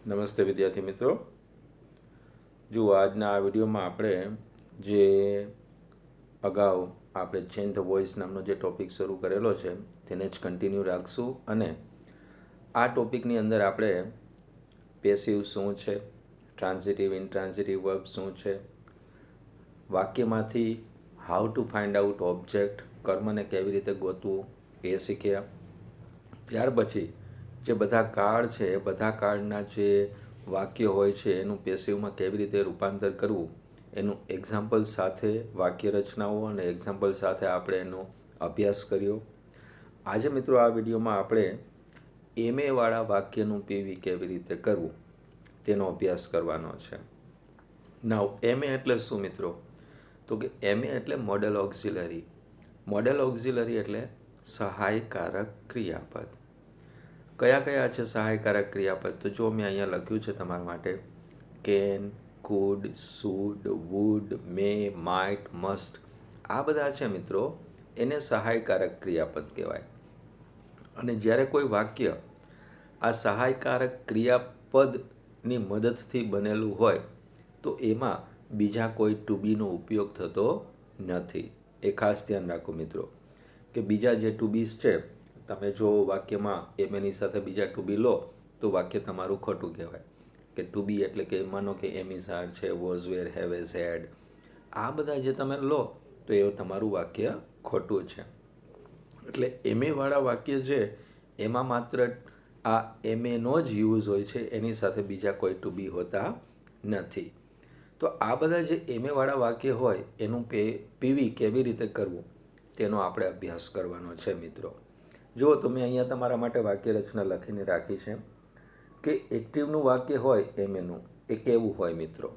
નમસ્તે વિદ્યાર્થી મિત્રો. જુઓ, આજના આ વિડીયોમાં આપણે જે અગાઉ આપણે ચેન્જ ધ વોઇસ નામનો જે ટૉપિક શરૂ કરેલો છે તેને જ કન્ટિન્યુ રાખશું. અને આ ટૉપિકની અંદર આપણે પેસિવ શું છે, ટ્રાન્ઝિટિવ ઇન્ટ્રાન્ઝિટિવ વર્બ શું છે, વાક્યમાંથી how to find out object, કર્મને કેવી રીતે ગોતવું એ શીખ્યા. ત્યાર પછી જે બધા કાળ છે એ બધા કાળના જે વાક્ય હોય છે એનું પેસિવમાં કેવી રીતે રૂપાંતર કરવું એનું એક્ઝામ્પલ સાથે વાક્ય રચનાઓ અને એક્ઝામ્પલ સાથે આપણે એનો અભ્યાસ કર્યો. આજે મિત્રો આ વિડીયોમાં આપણે એમએવાળા વાક્યનું પીવી કેવી રીતે કરવું તેનો અભ્યાસ કરવાનો છે. નાવ એમએ એટલે શું મિત્રો? તો કે એમએ એટલે મોડેલ ઓક્ઝિલરી. મોડેલ ઓક્ઝિલરી એટલે સહાયકારક ક્રિયાપદ. કયા કયા છે સહાયકારક ક્રિયાપદ? તો જો મેં અહીંયા લખ્યું છે તમારા માટે: can, could, should, would, may, might, must. આ બધા છે મિત્રો, એને સહાયકારક ક્રિયાપદ કહેવાય. અને જ્યારે કોઈ વાક્ય આ સહાયકારક ક્રિયાપદની મદદથી બનેલું હોય તો એમાં બીજા કોઈ ટુ બીનો ઉપયોગ થતો નથી. એ ખાસ ધ્યાન રાખો મિત્રો કે બીજા જે ટુ બીસ છે, તમે જો વાક્યમાં એમએની સાથે બીજા ટુ બી લો તો વાક્ય તમારું ખોટું કહેવાય. કે ટુ બી એટલે કે માનો કે એમ ઇઝ આર છે, વોઝ વેર, હેવ એઝ હેડ, આ બધા જે તમે લો તો એ તમારું વાક્ય ખોટું છે. એટલે એમએવાળા વાક્ય છે એમાં માત્ર આ એમએનો જ યુઝ હોય છે, એની સાથે બીજા કોઈ ટુ બી હોતા નથી. તો આ બધા જે એમએવાળા વાક્ય હોય એનું પીવી કેવી રીતે કરવું તેનો આપણે અભ્યાસ કરવાનો છે મિત્રો. જુઓ, તો મેં અહીંયા તમારા માટે વાક્ય રચના લખીને રાખી છે કે એક્ટિવનું વાક્ય હોય એમએનું એ કેવું હોય મિત્રો?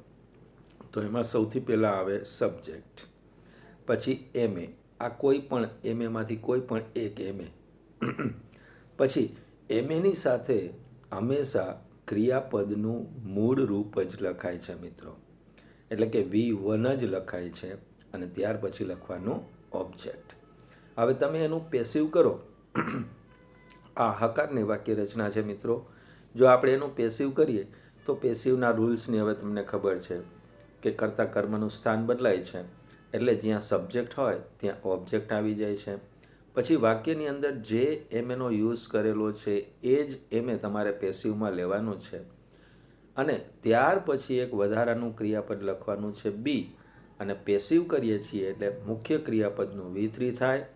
તો એમાં સૌથી પહેલાં આવે સબ્જેક્ટ, પછી એમએ, આ કોઈ પણ એમએમાંથી કોઈ પણ એક એમએ. પછી એમએની સાથે હંમેશા ક્રિયાપદનું મૂળ રૂપ જ લખાય છે મિત્રો, એટલે કે V1 જ લખાય છે અને ત્યાર પછી લખવાનું ઓબ્જેક્ટ. હવે તમે એનું પેસિવ કરો. આ હકારની વાક્ય રચના છે મિત્રો. જો આપણે એનું પેસિવ કરીએ તો પેસિવના રૂલ્સની હવે તમને ખબર છે કે કર્તા કર્મનું સ્થાન બદલાય છે, એટલે જ્યાં સબ્જેક્ટ હોય ત્યાં ઓબ્જેક્ટ આવી જાય છે. પછી વાક્યની અંદર જે એમએનો યુઝ કરેલો છે એ જ એમએ તમારે પેસિવમાં લેવાનું છે. અને ત્યાર પછી એક વધારાનું ક્રિયાપદ લખવાનું છે બી. અને પેસિવ કરીએ છીએ એટલે મુખ્ય ક્રિયાપદનું V3 થાય,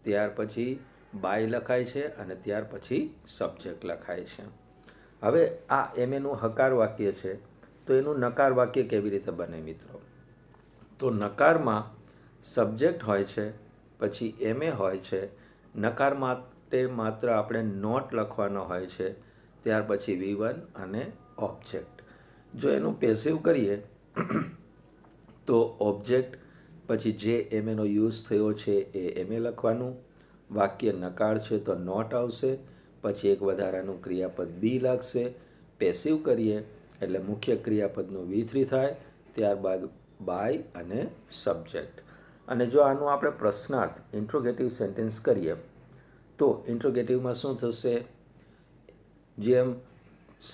ત્યાર પછી બાય લખાય છે અને ત્યાર પછી સબ્જેક્ટ લખાય છે. હવે આ એમએનું હકાર વાક્ય છે તો એનું નકાર વાક્ય કેવી રીતે બને મિત્રો? તો નકારમાં સબ્જેક્ટ હોય છે, પછી એમએ હોય છે, નકાર માટે માત્ર આપણે નોટ લખવાનો હોય છે, ત્યાર પછી V1 અને ઓબ્જેક્ટ. જો એનું પેસિવ કરીએ તો ઓબ્જેક્ટ, પછી જે એમએનો યુઝ થયો છે એ એમએ લખવાનું, વાક્ય નકાર છે તો નોટ આવશે, પછી એક વધારાનું ક્રિયાપદ બી લાગશે. પેસિવ કરીએ એટલે મુખ્ય ક્રિયાપદનું V3 થાય, ત્યારબાદ બાય અને સબ્જેક્ટ. અને જો આનું આપણે પ્રશ્નાર્થ ઇન્ટ્રોગેટિવ સેન્ટેન્સ કરીએ તો ઇન્ટ્રોગેટિવમાં શું થશે? જેમ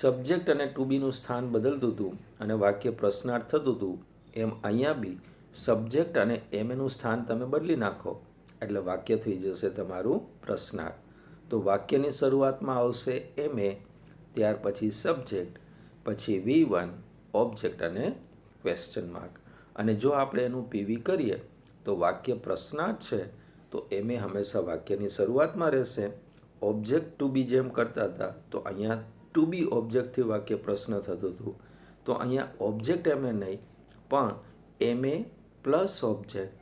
સબ્જેક્ટ અને ટુ બીનું સ્થાન બદલતું હતું અને વાક્ય પ્રશ્નાર્થ થતું હતું, એમ અહીંયા બી સબ્જેક્ટ અને એમએનું સ્થાન તમે બદલી નાખો એટલે વાક્ય થઈ જશે તમારું પ્રશ્નાર્થ. તો વાક્યની શરૂઆતમાં આવશે એમએ, ત્યાર પછી સબ્જેક્ટ, પછી V1, ઓબ્જેક્ટ અને ક્વેશ્ચન માર્ક. અને જો આપણે એનું પીવી કરીએ તો વાક્ય પ્રશ્નાર્થ છે તો એમએ હંમેશા વાક્યની શરૂઆતમાં રહેશે. ઓબ્જેક્ટ ટુ બી જેમ કરતા હતા તો અહીંયા ટુ બી ઓબ્જેક્ટથી વાક્ય પ્રશ્ન થતું હતું, તો અહીંયા ઓબ્જેક્ટ એમએ નહીં પણ એમએ પ્લસ ઓબ્જેક્ટ,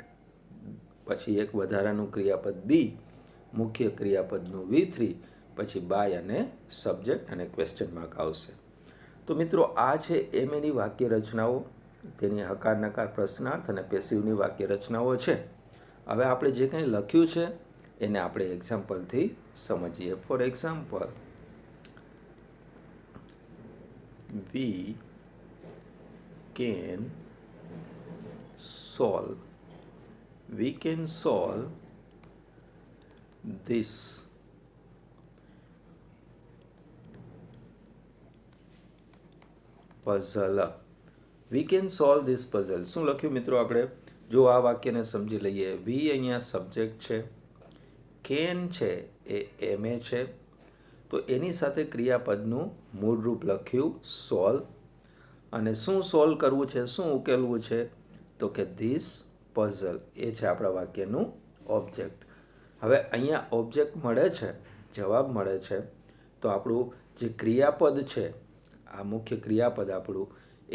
પછી એક વધારાનું ક્રિયાપદ બી, મુખ્ય ક્રિયાપદનું V3, પછી બાય અને સબ્જેક્ટ અને ક્વેશ્ચન માર્ક આવશે. તો મિત્રો આ છે એમએની વાક્ય રચનાઓ, તેની હકાર નકાર પ્રશ્નાર્થ અને પેસિવની વાક્ય રચનાઓ છે. હવે આપણે જે કંઈ લખ્યું છે એને આપણે એક્ઝામ્પલથી સમજીએ. For example, we can solve this puzzle. We can solve this puzzle. શું લખ્યું મિત્રો આપણે? જો આ વાક્યને સમજી લઈએ. વી અહીંયા સબ્જેક્ટ છે, કેન છે એ MA છે, તો એની સાથે ક્રિયાપદનું મૂળ રૂપ લખ્યું સોલ્વ. અને શું સોલ્વ કરવું છે, શું ઉકેલવું છે, તો કે ધીસ પઝલ. એ છે આપણા વાક્યનું ઓબ્જેક્ટ. હવે અહીંયા ઓબ્જેક્ટ મળે છે, જવાબ મળે છે, તો આપણું જે ક્રિયાપદ છે, આ મુખ્ય ક્રિયાપદ આપણું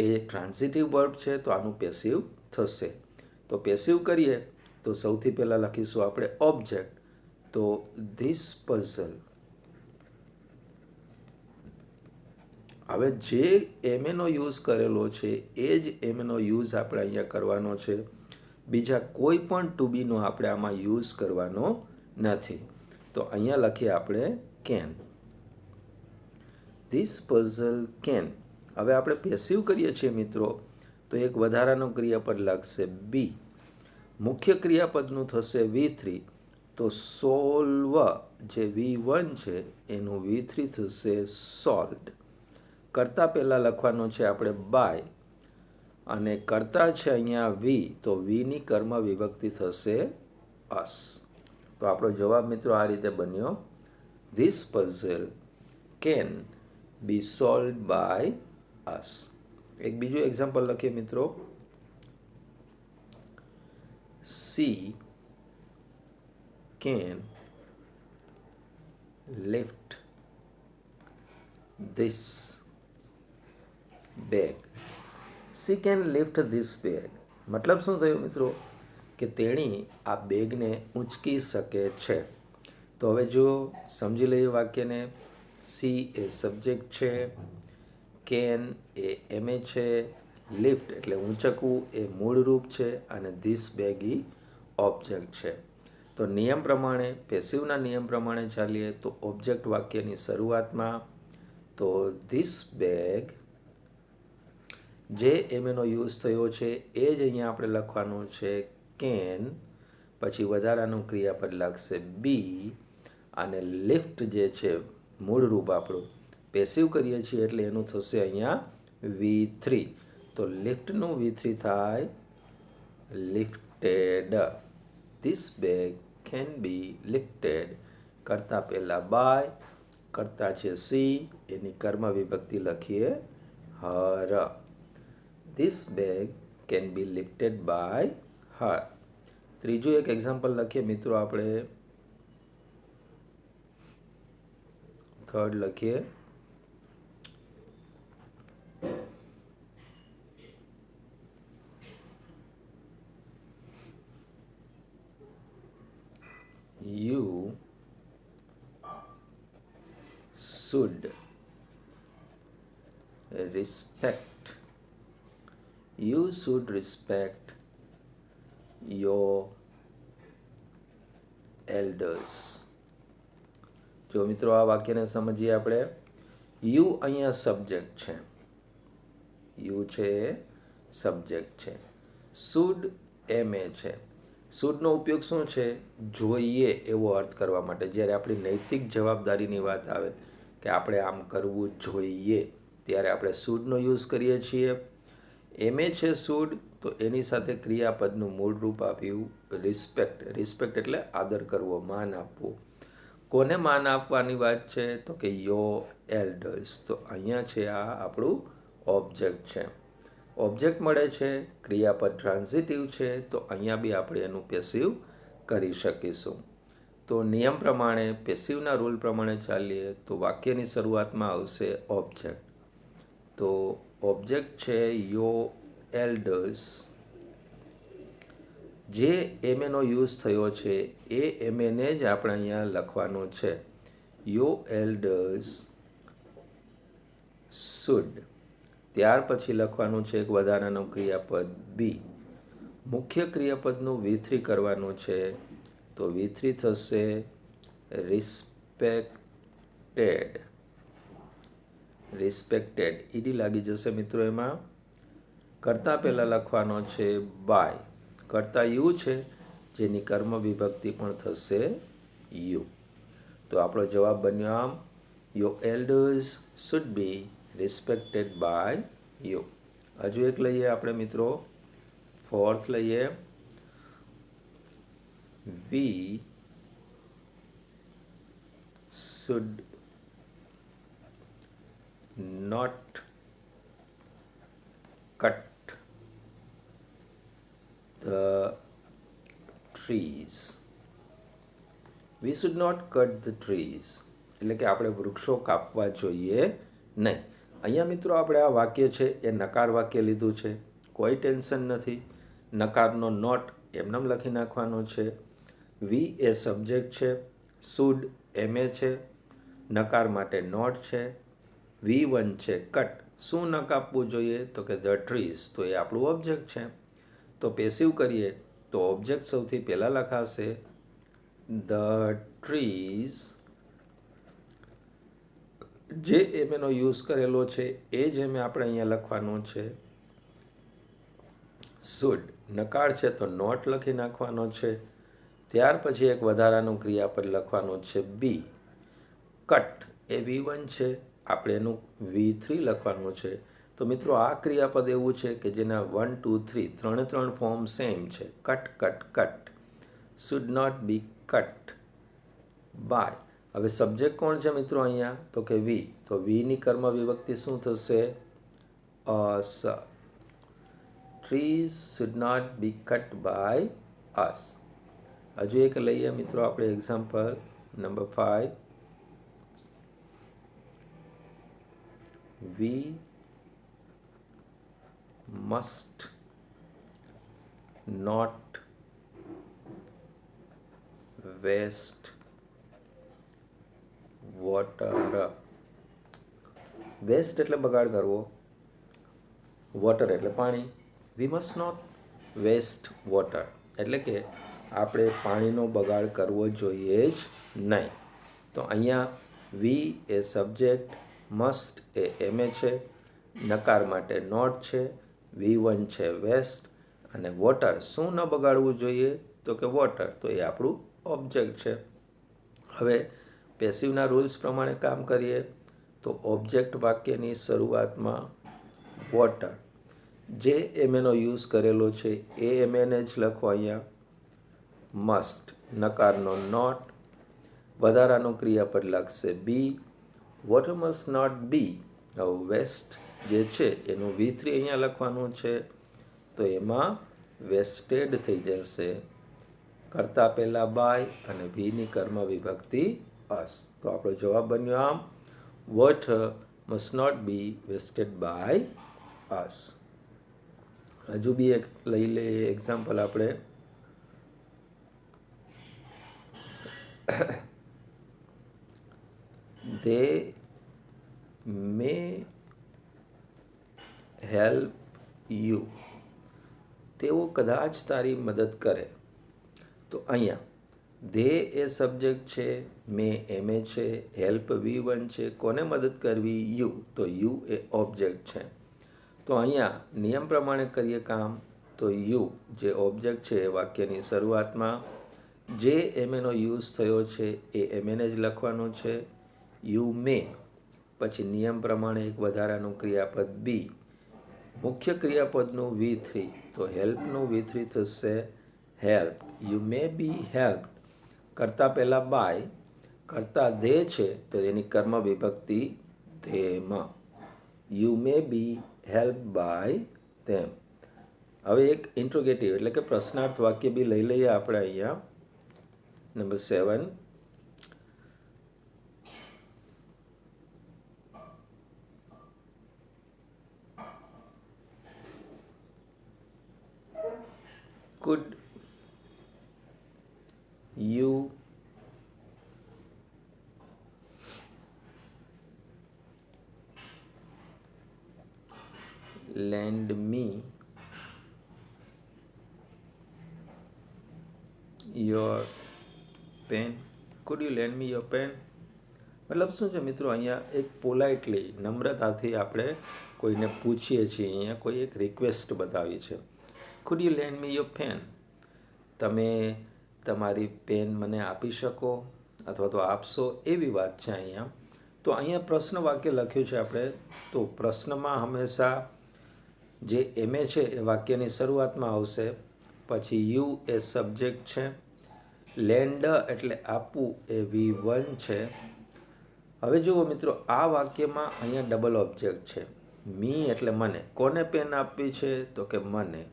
એ ટ્રાન્ઝિટિવ વર્બ છે, તો આનું પેસિવ થશે. તો પેસિવ કરીએ તો સૌથી પહેલાં લખીશું આપણે ઓબ્જેક્ટ. તો ધીસ પઝલ. હવે જે MAનો યુઝ કરેલો છે એ જ MAનો યુઝ આપણે અહીંયા કરવાનો છે. બીજા કોઈ પણ ટુ બીનો આપણે આમાં યુઝ કરવાનો નથી. તો અહીંયા લખીએ આપણે કેન. This puzzle can. હવે આપણે પેસિવ કરીએ છીએ મિત્રો, તો એક વધારાનો ક્રિયાપદ લાગશે બી. મુખ્ય ક્રિયાપદનું થશે V3. તો સોલ્વ જે V1 છે એનું V3 થશે સોલ્વડ. કરતાં પહેલાં લખવાનો છે આપણે બાય, અને કરતા છે અહીંયા વી, તો વીની કર્મ વિભક્તિ થશે અસ. તો આપણો જવાબ મિત્રો આ રીતે બન્યો. This puzzle can be solved by us. એક બીજું એક્ઝામ્પલ લખીએ મિત્રો. She can lift this bag. She can lift this bag. મતલબ શું થયો મિત્રો? કે તેણી આ બેગને ઊંચકી શકે છે. તો હવે જો સમજી લઈએ વાક્યને. સી એ સબ્જેક્ટ છે, કેન એ MA છે, લિફ્ટ એટલે ઊંચકવું એ મૂળ રૂપ છે, અને ધીસ બેગ ઈ ઓબ્જેક્ટ છે. તો નિયમ પ્રમાણે, પેસિવના નિયમ પ્રમાણે ચાલીએ તો ઓબ્જેક્ટ વાક્યની શરૂઆતમાં તો ધીસ બેગ, જે MAનો યુઝ થયો છે એ જ અહીંયા આપણે લખવાનું છે કેન. પછી વધારાનું ક્રિયાપદ લાગશે બી, અને લિફ્ટ જે છે મૂળ રૂપ આપણું પેસિવ કરીએ છીએ એટલે એનું થશે અહીંયા V3. તો લિફ્ટનું V3 થાય lifted. This bag can be lifted. કરતાં પહેલાં બાય, કરતા છે સી, એની કર્મ વિભક્તિ લખીએ her. This bag can be lifted by her. ત્રીજું એક એક્ઝામ્પલ લખીએ મિત્રો આપણે. થર્ડ લખીએ. You should respect. You should respect your elders. જો મિત્રો આ વાક્યને સમજીએ આપણે. યુ અહીંયા સબ્જેક્ટ છે, યુ છે સબ્જેક્ટ છે. શુડ MA છે. શુડનો ઉપયોગ શું છે? જોઈએ એવો અર્થ કરવા માટે. જ્યારે આપણી નૈતિક જવાબદારીની વાત આવે કે આપણે આમ કરવું જોઈએ, ત્યારે આપણે શુડનો યુઝ કરીએ છીએ. MA છે શુડ, તો એની સાથે ક્રિયાપદનું મૂળ રૂપ આપ્યું રિસ્પેક્ટ. રિસ્પેક્ટ એટલે આદર કરવો, માન આપવું. કોને માન આપવાની વાત છે? તો કે યોર એલ્ડર્સ. તો અહીંયા છે આ આપણું ઓબ્જેક્ટ છે. ઓબ્જેક્ટ મળે છે, ક્રિયાપદ ટ્રાન્ઝિટિવ છે, તો અહીંયા બી આપણે એનું પેસિવ કરી શકીશું. તો નિયમ પ્રમાણે, પેસિવના રૂલ પ્રમાણે ચાલીએ તો વાક્યની શરૂઆતમાં આવશે ઓબ્જેક્ટ. તો ઓબ્જેક્ટ છે યોર એલ્ડર્સ. જે MAનો યુઝ થયો છે એ MAને જ આપણે અહીંયા લખવાનો છે. Your elders should. ત્યાર પછી લખવાનું છે એક વધારાનું ક્રિયાપદ બી. મુખ્ય ક્રિયાપદનું V3 કરવાનું છે, તો V3 થશે રિસ્પેક્ટેડ. રિસ્પેક્ટેડ ઈડી લાગી જશે મિત્રો એમાં. કરતાં પહેલાં લખવાનો છે બાય. કરતાં યુ છે, જેની કર્મ વિભક્તિ પણ થશે યુ. તો આપણો જવાબ બન્યો આમ. Your elders should be respected by you. હજુ એક લઈએ આપણે મિત્રો, ફોર્થ લઈએ. We should not cut the trees. We should not cut the trees એટલે કે આપણે વૃક્ષો કાપવા જોઈએ નહીં. અહીંયા મિત્રો આપણે આ વાક્ય છે એ નકાર વાક્ય લીધું છે, કોઈ ટેન્શન નથી. નકારનો નોટ એમનેમ લખી નાખવાનો છે. વી એ સબ્જેક્ટ છે, શુડ એમે છે, નકાર માટે નોટ છે, V1 છે કટ. શું ન કાપવું જોઈએ તો કે ધ ટ્રીઝ, તો એ આપણું ઓબ્જેક્ટ છે. તો પેસિવ કરીએ તો ઓબ્જેક્ટ સૌથી પહેલાં લખાશે ધ ટ્રીઝ. જે એમનો યુઝ કરેલો છે એ જ એમે આપણે અહીંયા લખવાનો છે. શુડ નકાર છે તો નોટ લખી નાખવાનો છે. ત્યાર પછી એક વધારાનું ક્રિયાપદ લખવાનું છે બી. કટ એ V1 છે, આપણે એનું V3 લખવાનું છે. તો મિત્રો આ ક્રિયાપદ એવું છે કે જેના 1 2 3 ત્રણે ફોર્મ સેમ છે. Cut cut cut. Should not be cut by. હવે સબ્જેક્ટ કોણ છે મિત્રો અહીંયા તો કે વી. તો વીની કર્મ વિભક્તિ શું થશે? Us. Trees should not be cut by us. હજુ એક લઈએ મિત્રો આપણે example number 5. We must not waste water. Waste એટલે બગાડ કરવો, વોટર એટલે પાણી. We must not waste water એટલે કે આપણે પાણીનો બગાડ કરવો જોઈએ જ નહીં. તો અહીંયા વી એ સબ્જેક્ટ, મસ્ટ એ એમે છે, નકાર માટે નોટ છે, V1 છે વેસ્ટ, અને વોટર શું ન બગાડવું જોઈએ તો કે વોટર, તો એ આપણું ઓબ્જેક્ટ છે. હવે પેસિવના રૂલ્સ પ્રમાણે કામ કરીએ તો ઓબ્જેક્ટ વાક્યની શરૂઆતમાં વોટર, જે એમેનો યુઝ કરેલો છે એ એમેને જ લખો અહીંયા. મસ્ટ નકારનો નોટ, વધારાનું ક્રિયાપદ લાગશે be. Water must not be waste જે છે એનું V3 અહીંયા લખવાનું છે. તો એમાં વેસ્ટેડ થઈ જશે. કરતાં પહેલાં બાય અને ભીની કર્મ વિભક્તિ અસ. તો આપણો જવાબ બન્યો આમ, water must not be wasted by us. હજુ બી એક લઈ લઈએ એક્ઝામ્પલ આપણે. They may help you. તેઓ કદાચ તારી મદદ કરે. તો અહીંયા ધે એ સબ્જેક્ટ છે, મે એમે છે, હેલ્પ V1 છે. કોને મદદ કરવી? યુ. તો યુ એ ઓબ્જેક્ટ છે. તો અહીંયા નિયમ પ્રમાણે કરીએ કામ. તો યુ જે ઓબ્જેક્ટ છે એ વાક્યની શરૂઆતમાં જે એમેનો યુઝ થયો છે એ એમેને જ લખવાનું છે. You may. પછી નિયમ પ્રમાણે એક વધારાનું ક્રિયાપદ બી. મુખ્ય ક્રિયાપદનું V3. તો હેલ્પનું V3 થશે help. You may be help. કરતાં પહેલાં બાય, કરતાં ધે છે તો એની કર્મ વિભક્તિ ધેમાં. You may be help by them. હવે એક ઇન્ટ્રોગેટિવ એટલે કે પ્રશ્નાર્થ વાક્ય બી લઈ લઈએ આપણે અહીંયા. Number 7. Could you lend me your pen? Could you lend me your pen? મતલબ શું છે મિત્રો? અહીંયા એક પોલાઇટલી નમ્રતાથી આપણે કોઈને પૂછીએ છીએ. અહીંયા કોઈ એક રિક્વેસ્ટ બતાવી છે. Could you lend me your pen? તમે તમારી પેન મને આપી શકો અથવા તો આપશો, એવી વાત છે અહીંયા. તો અહીંયા પ્રશ્ન વાક્ય લખ્યું છે આપણે. તો પ્રશ્નમાં હંમેશા જે એમએ છે એ વાક્યની શરૂઆતમાં આવશે, પછી યુ એ સબ્જેક્ટ છે, લેન્ડ એટલે આપવું એ V1 છે. હવે જુઓ મિત્રો, આ વાક્યમાં અહીંયા ડબલ ઓબ્જેક્ટ છે. મી એટલે મને. કોને પેન આપવી છે? તો કે મને.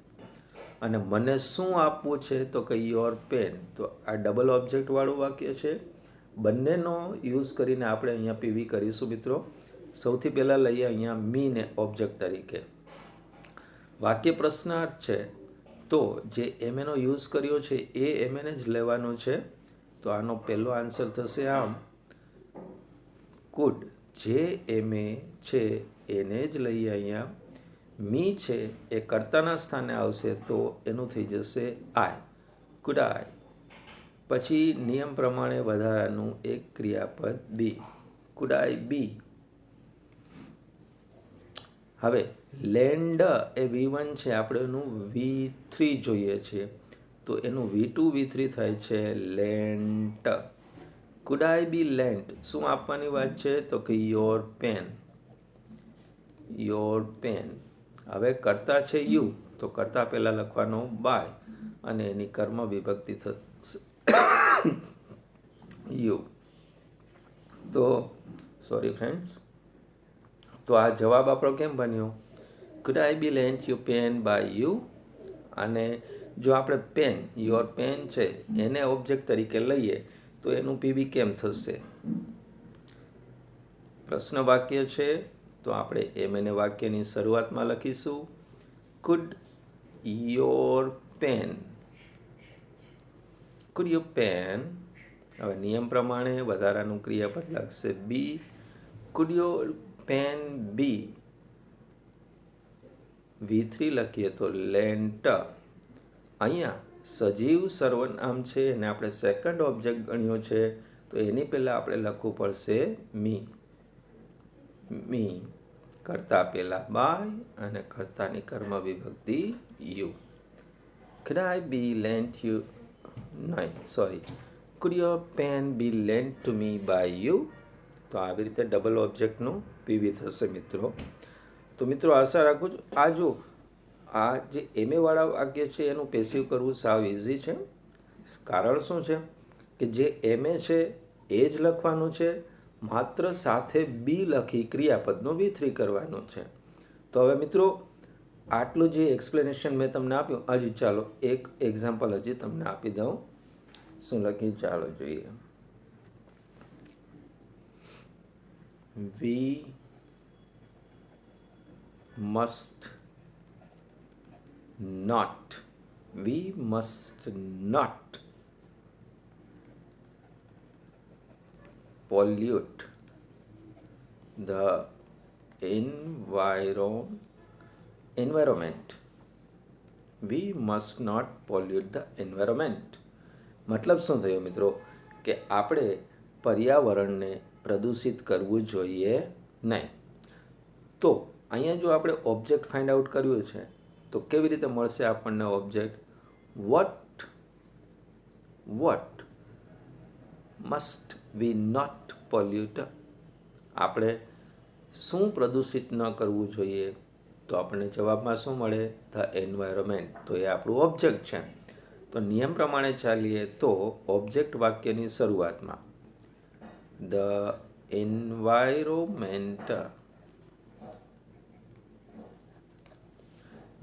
અને મને શું આપવું છે? તો કે યોર પેન. તો આ ડબલ ઓબ્જેક્ટવાળું વાક્ય છે. બંનેનો યુઝ કરીને આપણે અહીંયા પીવી કરીશું મિત્રો. સૌથી પહેલાં લઈએ અહીંયા મીને ઓબ્જેક્ટ તરીકે. વાક્ય પ્રશ્નાર્થ છે, તો જે એમએનો યુઝ કર્યો છે એ એમએને જ લેવાનો છે. તો આનો પહેલો આન્સર થશે આમ, કુડ જે એમએ છે એને જ લઈએ અહીંયા. મી છે એ કર્તાના સ્થાને આવશે તો એનું થઈ જશે આઈ, કુડ આઈ. પછી નિયમ પ્રમાણે વધારાનું એક ક્રિયાપદ બી, કુડ આઈ બી. હવે લેન્ડ એ V1 છે, આપણે એનું V3 જોઈએ છે, તો એનું V2 V3 થાય છે લેન્ટ. કુડ આઈ બી લેન્ટ, શું આપવાની વાત છે? તો કે યોર પેન, યોર પેન. હવે કર્તા છે યુ, તો કર્તા પહેલાં લખવાનો બાય અને એની કર્મ વિભક્તિ થશે યુ. તો સોરી ફ્રેન્ડ્સ, તો આ જવાબ આપણો કેમ બન્યો? Could I be lent you pen by you. અને જો આપણે પેન, યોર પેન છે એને ઓબ્જેક્ટ તરીકે લઈએ તો એનું પીવી કેમ થશે? પ્રશ્ન વાક્ય છે, તો આપણે એને વાક્યની શરૂઆતમાં લખીશું, could your pen, could your pen. હવે નિયમ પ્રમાણે વધારાનું ક્રિયાપદ લાગશે be, could your pen be. V3 લખીએ તો લેન્ટ. અહીંયા સજીવ સર્વનામ છે એને આપણે સેકન્ડ ઓબ્જેક્ટ ગણ્યો છે, તો એની પહેલાં આપણે લખવું પડશે મી. મી કરતા પહેલાં બાય અને કર્તાની કર્મ વિભક્તિ you. Could I be lent you, નહીં sorry, could your pen be lent to me by you. તો આવી રીતે ડબલ ઓબ્જેક્ટનું પીવી થશે મિત્રો. તો મિત્રો આશા રાખું છું આ જે એમએવાળા વાક્ય છે એનું પેસિવ કરવું સાવ ઇઝી છે. કારણ શું છે કે જે એમએ છે એ જ લખવાનું છે, માત્ર સાથે બી લખી ક્રિયાપદનો V3 કરવાનું છે. તો હવે મિત્રો આટલું જે એક્સપ્લેનેશન મેં તમને આપ્યું, હજી ચાલો એક એક્ઝામ્પલ હજી તમને આપી દઉં. શું લખી ચાલો જોઈએ. વી must not pollute the environment. We must not pollute the environment. મતલબ શું થયો મિત્રો? કે આપણે પર્યાવરણને પ્રદૂષિત કરવું જોઈએ નહીં. તો અહીંયા જો આપણે ઓબ્જેક્ટ ફાઇન્ડ આઉટ કર્યું છે, તો કેવી રીતે મળશે આપણને object? What must we not pollute. આપણે શું પ્રદૂષિત ન કરવું જોઈએ? તો આપણને જવાબમાં શું મળે? The environment. તો એ આપણું ઓબ્જેક્ટ છે. તો નિયમ પ્રમાણે ચાલીએ તો ઓબ્જેક્ટ વાક્યની શરૂઆતમાં ધ એન્વાયરોમેન્ટ.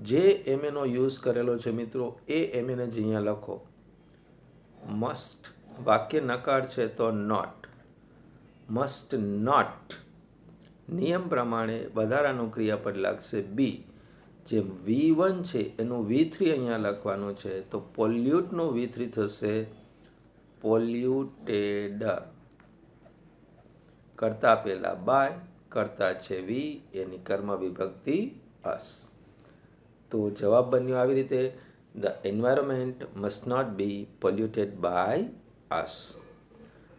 જે એમએનો યુઝ કરેલો છે મિત્રો એ એમએને જ અહીંયા લખો. મસ્ટ વાક્ય નકાર છે તો નોટ, મસ્ટ નોટ. નિયમ પ્રમાણે વધારાનું ક્રિયાપદ લાગશે બી. જે V1 છે એનું V3 અહીંયા લખવાનું છે, તો પોલ્યુટનું V3 થશે પોલ્યુટેડ. કરતા પહેલાં બાય, કરતા છે વી, એની કર્મ વિભક્તિ અસ. તો જવાબ બન્યો આવી રીતે, the environment must not be polluted by us.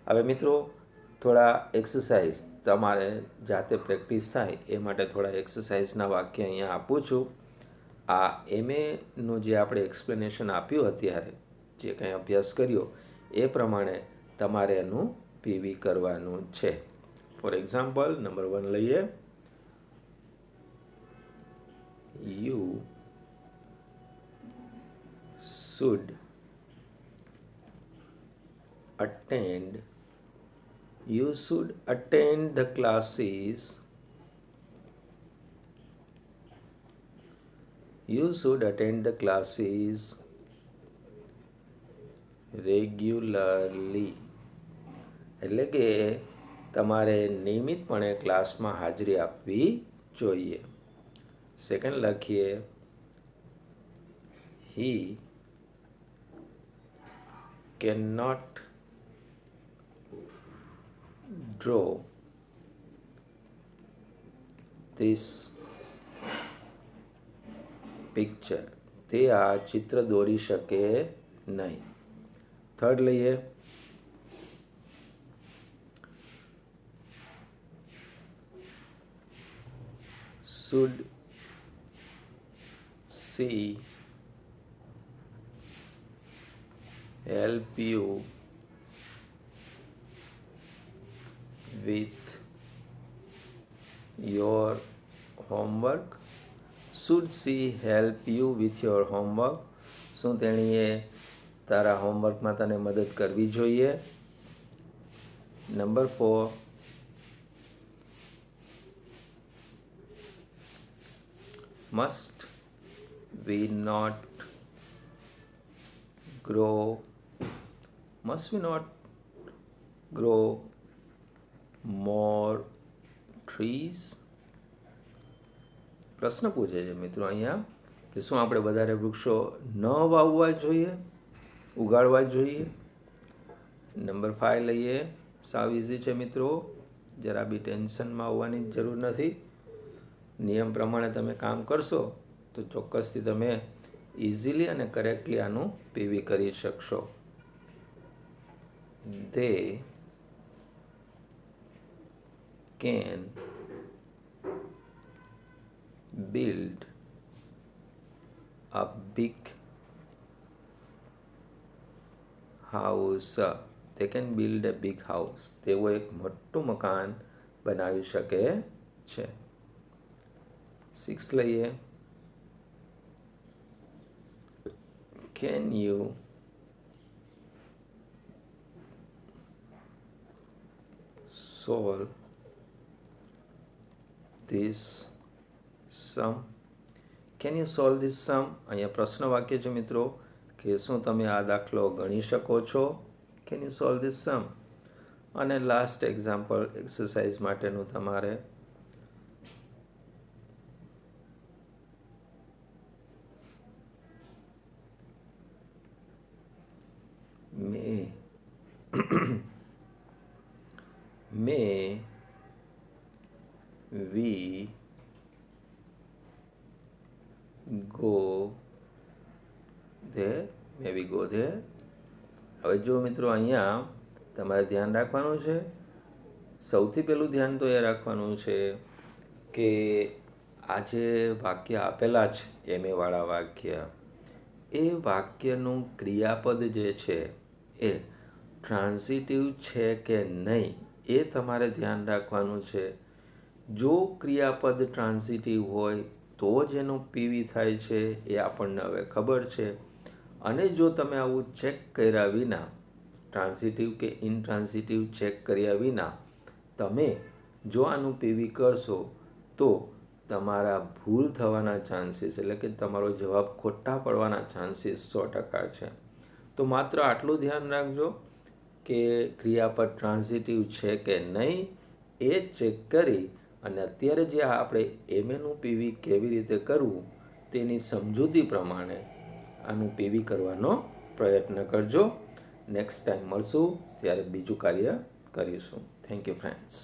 હવે મિત્રો થોડા એક્સરસાઇઝ તમારે જાતે પ્રેક્ટિસ થાય એ માટે થોડા એક્સરસાઇઝના વાક્ય અહીંયા આપું છું. આ એમએનું જે આપણે એક્સપ્લેનેશન આપ્યું અત્યારે, જે કંઈ અભ્યાસ કર્યો એ પ્રમાણે તમારે એનું પીવી કરવાનું છે. ફોર એક્ઝામ્પલ નંબર 1 લઈએ. you should attend the classes. You should attend the classes regularly. એટલે કે તમારે નિયમિતપણે ક્લાસમાં હાજરી આપવી જોઈએ. સેકન્ડ લખીએ, he cannot draw this picture. તે આ ચિત્ર દોરી શકે નહીં. થર્ડ લઈએ, should she help you with your homework? Should she help you with your homework? શું તેણીએ તારા હોમવર્કમાં તને મદદ કરવી જોઈએ? Number 4, must we not grow more trees? પ્રશ્ન પૂછે છે મિત્રો અહીંયા કે શું આપણે વધારે વૃક્ષો ન વાવવા જોઈએ, ઉગાડવા જોઈએ? નંબર 5 લઈએ. સાવ ઇઝી છે મિત્રો, જરા બી ટેન્શનમાં આવવાની જરૂર નથી. નિયમ પ્રમાણે તમે કામ કરશો તો ચોક્કસથી તમે ઇઝીલી અને કરેક્ટલી આનું પીવી કરી શકશો. They can build a big house. They can build a big house. તેઓ એક મોટું મકાન બનાવી શકે છે. 6 લઈએ. Can you solve this sum? Can you solve this sum? અહીંયા પ્રશ્ન વાક્ય છે મિત્રો કે શું તમે આ દાખલો ગણી શકો છો? Can you solve this sum? અને લાસ્ટ એક્ઝામ્પલ એક્સરસાઇઝ માટેનું તમારે may we go there? હવે જો મિત્રો અહીંયા તમારે ધ્યાન રાખવાનું છે. સૌથી પહેલું ધ્યાન તો એ રાખવાનું છે કે આ જે વાક્ય આપેલા છે એમએ વાળા વાક્ય, એ વાક્યનું ક્રિયાપદ જે છે એ ટ્રાન્ઝિટિવ છે કે નહીં એ તમારે ધ્યાન રાખવાનું છે. જો ક્રિયાપદ ટ્રાન્ઝિટિવ હોય તો જ એનું પીવી થાય છે એ આપણને હવે ખબર છે. અને જો તમે આવું ચેક કર્યા વિના, ટ્રાન્ઝિટિવ કે ઇનટ્રાન્ઝિટિવ ચેક કર્યા વિના તમે જો આનું પીવી કરશો તો તમારા ભૂલ થવાના ચાન્સીસ, એટલે કે તમારો જવાબ ખોટા પડવાના ચાન્સીસ 100% છે. તો માત્ર આટલું ધ્યાન રાખજો કે ક્રિયાપદ ટ્રાન્ઝિટિવ છે કે નહીં એ ચેક કરી અને અત્યારે જે આપણે એમએનું પીવી કેવી રીતે કરવું તેની સમજૂતી પ્રમાણે આનું પીવી કરવાનો પ્રયત્ન કરજો. નેક્સ્ટ ટાઈમ મળશું ત્યારે બીજું કાર્ય કરીશું. Thank you friends.